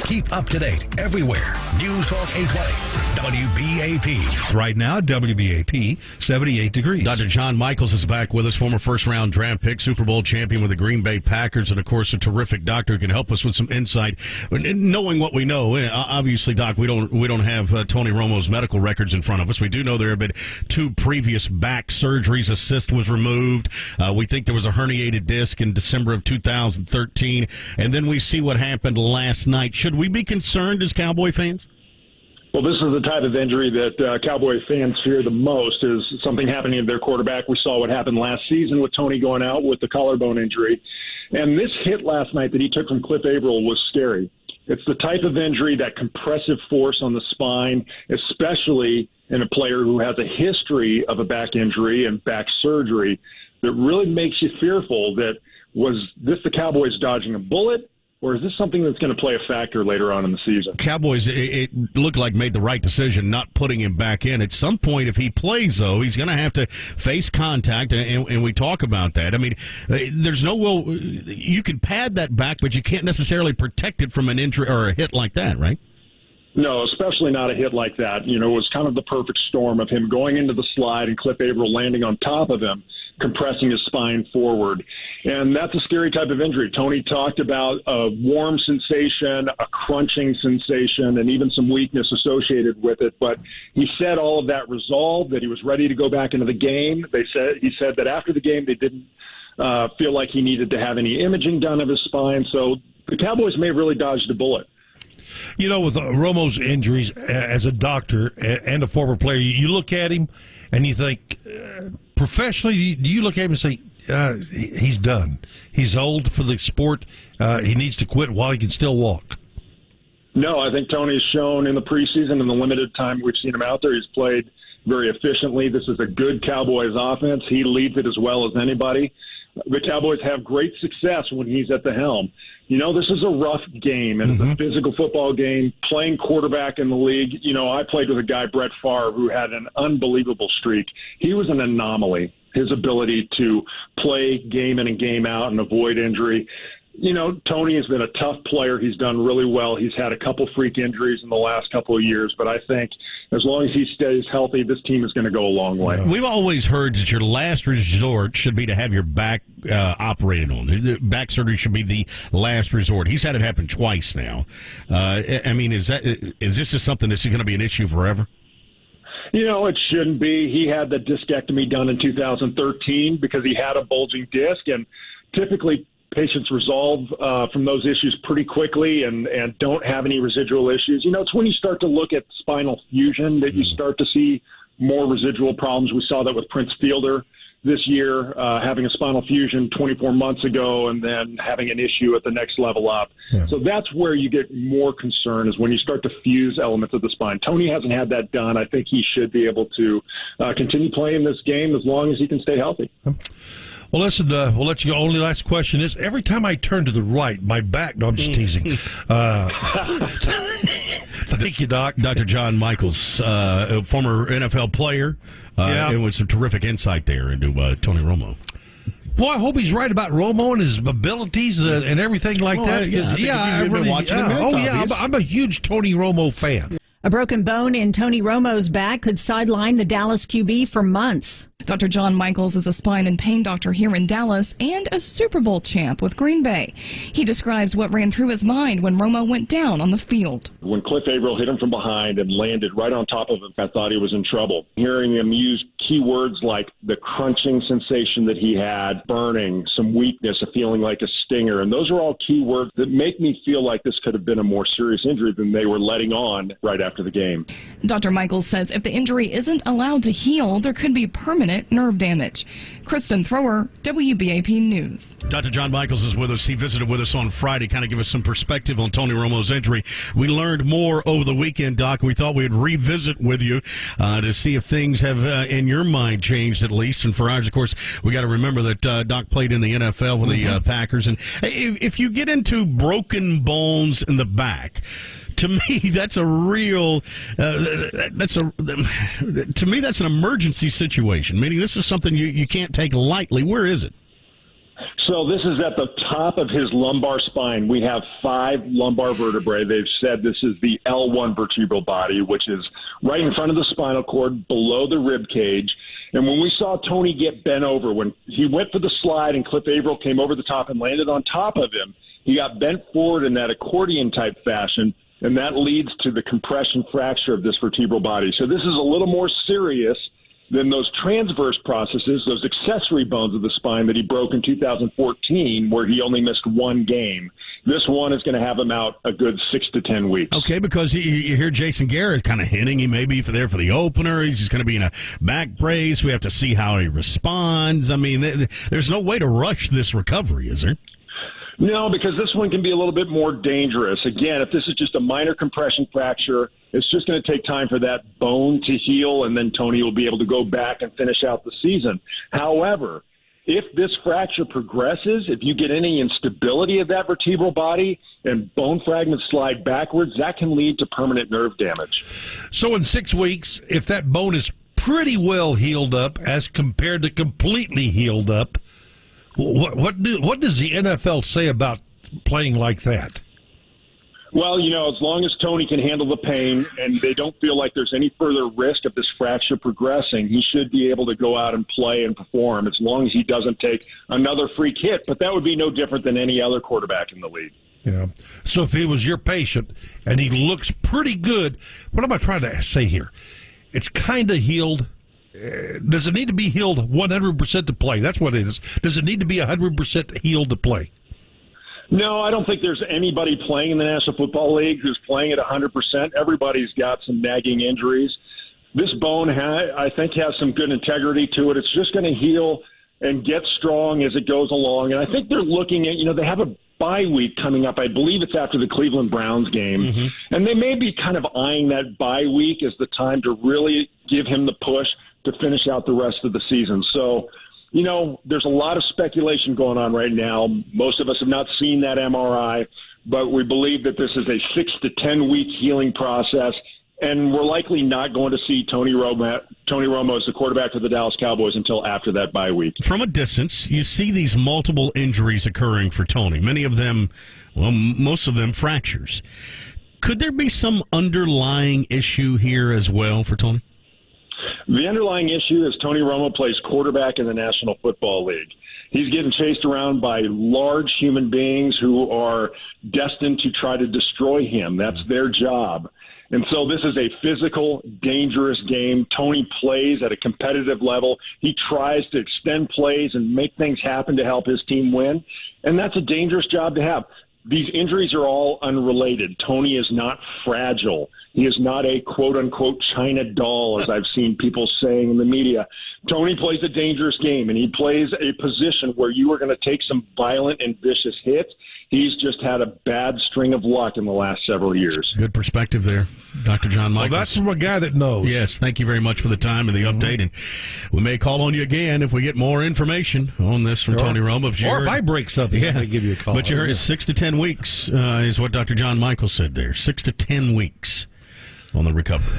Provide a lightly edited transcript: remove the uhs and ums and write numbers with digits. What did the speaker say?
Keep up to date everywhere. News Talk 820, WBAP. Right now, WBAP, 78 degrees. Dr. John Michels is back with us, former first-round draft pick, Super Bowl champion with the Green Bay Packers, and, of course, a terrific doctor who can help us with some insight. Knowing what we know, obviously, Doc, we don't have Tony Romo's medical records in front of us. We do know there have been 2 previous back surgeries. A cyst was removed. We think there was a herniated disc in December of 2013, and then we see what happened last night. Should we be concerned as Cowboy fans? Well, this is the type of injury that Cowboy fans fear the most, is something happening to their quarterback. We saw what happened last season with Tony going out with the collarbone injury. And this hit last night that he took from Cliff Averill was scary. It's the type of injury, that compressive force on the spine, especially in a player who has a history of a back injury and back surgery, that really makes you fearful that, was this the Cowboys dodging a bullet? Or is this something that's going to play a factor later on in the season? Cowboys, it looked like made the right decision not putting him back in. At some point, if he plays, though, he's going to have to face contact, and we talk about that. I mean, there's no will. You can pad that back, but you can't necessarily protect it from an injury or a hit like that, right? No, especially not a hit like that. You know, it was kind of the perfect storm of him going into the slide and Cliff Averill landing on top of him, compressing his spine forward. And that's a scary type of injury. Tony talked about a warm sensation, a crunching sensation, and even some weakness associated with it. But he said all of that resolved, that he was ready to go back into the game. He said that after the game they didn't feel like he needed to have any imaging done of his spine. So the Cowboys may have really dodged a bullet. You know, with Romo's injuries, as a doctor and a former player, you look at him and you think, professionally, do you look at him and say, he's done? He's old for the sport. He needs to quit while he can still walk. No, I think Tony's shown in the preseason and the limited time we've seen him out there, he's played very efficiently. This is a good Cowboys offense. He leads it as well as anybody. The Cowboys have great success when he's at the helm. You know, this is a rough game, and it's a physical football game. Playing quarterback in the league, you know, I played with a guy, Brett Favre, who had an unbelievable streak. He was an anomaly, his ability to play game in and game out and avoid injury. You know, Tony has been a tough player. He's done really well. He's had a couple freak injuries in the last couple of years, but I think as long as he stays healthy, this team is going to go a long way. We've always heard that your last resort should be to have your back operated on. Back surgery should be the last resort. He's had it happen twice now. I mean, is this just something that's going to be an issue forever? You know, it shouldn't be. He had the discectomy done in 2013 because he had a bulging disc, and typically patients resolve from those issues pretty quickly and don't have any residual issues. You know, it's when you start to look at spinal fusion that you start to see more residual problems. We saw that with Prince Fielder this year, having a spinal fusion 24 months ago and then having an issue at the next level up. Yeah. So that's where you get more concern, is when you start to fuse elements of the spine. Tony hasn't had that done. I think he should be able to continue playing this game as long as he can stay healthy. Well, listen, we'll let you go. Only last question is, every time I turn to the right, my back, no, I'm just teasing. Thank you, Doc. Dr. John Michels, former NFL player, and with some terrific insight there into Tony Romo. Boy, I hope he's right about Romo and his abilities and everything like that. I've been watching him. I'm a huge Tony Romo fan. A broken bone in Tony Romo's back could sideline the Dallas QB for months. Dr. John Michels is a spine and pain doctor here in Dallas and a Super Bowl champ with Green Bay. He describes what ran through his mind when Romo went down on the field. When Cliff Averill hit him from behind and landed right on top of him, I thought he was in trouble. Hearing him use key words like the crunching sensation that he had, burning, some weakness, a feeling like a stinger, and those are all key words that make me feel like this could have been a more serious injury than they were letting on right after the game. Dr. Michels says if the injury isn't allowed to heal, there could be permanent nerve damage. Kristen Thrower, WBAP News. Dr. John Michels is with us. He visited with us on Friday, kind of give us some perspective on Tony Romo's injury. We learned more over the weekend, Doc. We thought we'd revisit with you to see if things have, in your mind, changed at least. And for ours, of course, we got to remember that Doc played in the NFL with the Packers. And if you get into broken bones in the back, to me, that's a real. To me, that's an emergency situation. Meaning, this is something you can't take lightly. Where is it? So this is at the top of his lumbar spine. We have 5 lumbar vertebrae. They've said this is the L1 vertebral body, which is right in front of the spinal cord, below the rib cage. And when we saw Tony get bent over, when he went for the slide and Cliff Averill came over the top and landed on top of him, he got bent forward in that accordion-type fashion, and that leads to the compression fracture of this vertebral body. So this is a little more serious than those transverse processes, those accessory bones of the spine that he broke in 2014, where he only missed 1 game. This one is going to have him out a good 6 to 10 weeks. Okay, because you hear Jason Garrett kind of hinting he may be there for the opener. He's just going to be in a back brace. We have to see how he responds. I mean, there's no way to rush this recovery, is there? No, because this one can be a little bit more dangerous. Again, if this is just a minor compression fracture, it's just going to take time for that bone to heal, and then Tony will be able to go back and finish out the season. However, if this fracture progresses, if you get any instability of that vertebral body and bone fragments slide backwards, that can lead to permanent nerve damage. So in 6 weeks, if that bone is pretty well healed up as compared to completely healed up, what does the NFL say about playing like that? Well, as long as Tony can handle the pain and they don't feel like there's any further risk of this fracture progressing, he should be able to go out and play and perform as long as he doesn't take another freak hit. But that would be no different than any other quarterback in the league. Yeah. So if he was your patient and he looks pretty good, what am I trying to say here? It's kind of healed. Does it need to be healed 100% to play? That's what it is. Does it need to be 100% healed to play? No, I don't think there's anybody playing in the National Football League who's playing at 100%. Everybody's got some nagging injuries. This bone, I think, has some good integrity to it. It's just going to heal and get strong as it goes along. And I think they're looking at, they have a bye week coming up. I believe it's after the Cleveland Browns game. Mm-hmm. And they may be kind of eyeing that bye week as the time to really give him the push to finish out the rest of the season. So, there's a lot of speculation going on right now. Most of us have not seen that MRI, but we believe that this is a 6 to 10 week healing process, and we're likely not going to see Tony Romo as the quarterback for the Dallas Cowboys until after that bye week. From a distance, you see these multiple injuries occurring for Tony. Many of them, most of them fractures. Could there be some underlying issue here as well for Tony? The underlying issue is Tony Romo plays quarterback in the National Football League. He's getting chased around by large human beings who are destined to try to destroy him. That's their job. And so this is a physical, dangerous game. Tony plays at a competitive level. He tries to extend plays and make things happen to help his team win. And that's a dangerous job to have. These injuries are all unrelated. Tony is not fragile. He is not a quote-unquote China doll, as I've seen people saying in the media. Tony plays a dangerous game, and he plays a position where you are going to take some violent and vicious hits. He's just had a bad string of luck in the last several years. Good perspective there, Dr. John Michels. Well, that's from a guy that knows. Yes, thank you very much for the time and the update. And we may call on you again if we get more information on this from Tony Romo. Or if I break something, I may give you a call. But you heard 6 to 10 weeks is what Dr. John Michels said there. 6 to 10 weeks on the recovery.